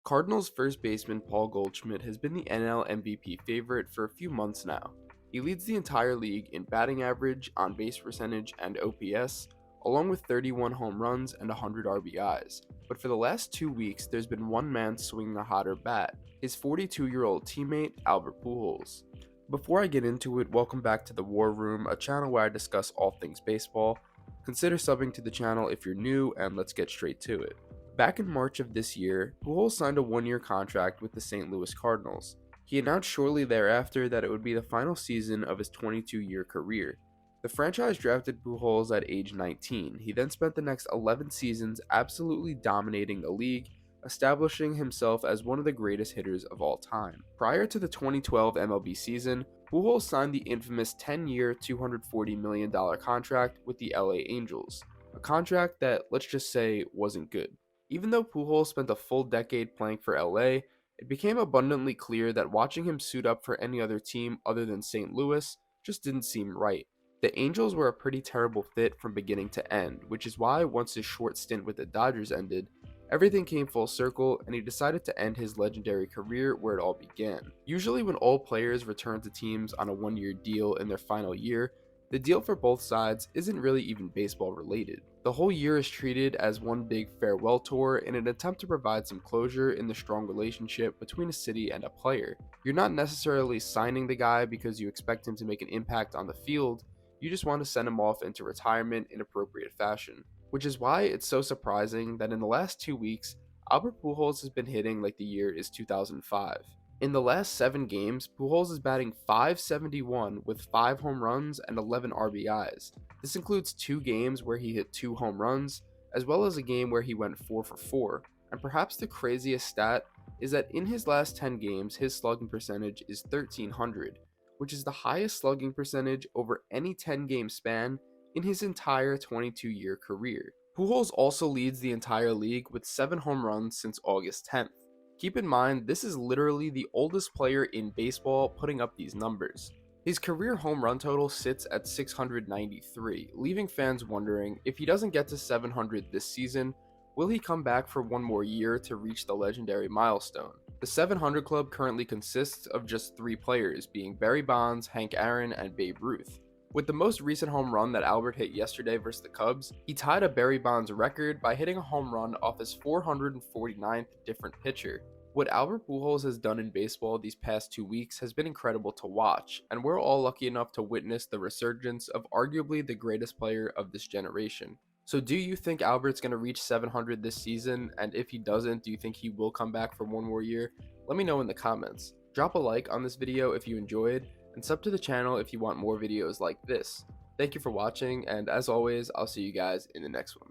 Cardinals first baseman Paul Goldschmidt has been the NL MVP favorite for a few months now. He leads the entire league in batting average, on base percentage, and OPS, along with 31 home runs and 100 RBIs. But for the last 2 weeks, there's been one man swinging a hotter bat, his 42-year-old teammate Albert Pujols. Before I get into it, welcome back to the War Room, a channel where I discuss all things baseball. Consider subbing to the channel if you're new, and let's get straight to it. Back in March of this year, Pujols signed a one-year contract with the St. Louis Cardinals. He announced shortly thereafter that it would be the final season of his 22-year career. The franchise drafted Pujols at age 19. He then spent the next 11 seasons absolutely dominating the league, establishing himself as one of the greatest hitters of all time. Prior to the 2012 MLB season, Pujols signed the infamous 10-year, $240 million contract with the LA Angels, a contract that, let's just say, wasn't good. Even though Pujols spent a full decade playing for LA, it became abundantly clear that watching him suit up for any other team other than St. Louis just didn't seem right. The Angels were a pretty terrible fit from beginning to end, which is why once his short stint with the Dodgers ended, everything came full circle and he decided to end his legendary career where it all began. Usually when all players return to teams on a one-year deal in their final year, the deal for both sides isn't really even baseball related. The whole year is treated as one big farewell tour in an attempt to provide some closure in the strong relationship between a city and a player. You're not necessarily signing the guy because you expect him to make an impact on the field, you just want to send him off into retirement in appropriate fashion. Which is why it's so surprising that in the last 2 weeks, Albert Pujols has been hitting like the year is 2005. In the last 7 games, Pujols is batting .571 with 5 home runs and 11 RBIs. This includes 2 games where he hit 2 home runs, as well as a game where he went 4 for 4. And perhaps the craziest stat is that in his last 10 games, his slugging percentage is 1300, which is the highest slugging percentage over any 10-game span in his entire 22-year career. Pujols also leads the entire league with 7 home runs since August 10th. Keep in mind, this is literally the oldest player in baseball putting up these numbers. His career home run total sits at 693, leaving fans wondering if he doesn't get to 700 this season, will he come back for one more year to reach the legendary milestone? The 700 club currently consists of just 3 players, being Barry Bonds, Hank Aaron, and Babe Ruth. With the most recent home run that Albert hit yesterday versus the Cubs, he tied a Barry Bonds record by hitting a home run off his 449th different pitcher. What Albert Pujols has done in baseball these past 2 weeks has been incredible to watch, and we're all lucky enough to witness the resurgence of arguably the greatest player of this generation. So do you think Albert's going to reach 700 this season, and if he doesn't, do you think he will come back for one more year? Let me know in the comments. Drop a like on this video if you enjoyed, and sub to the channel if you want more videos like this. Thank you for watching, and as always, I'll see you guys in the next one.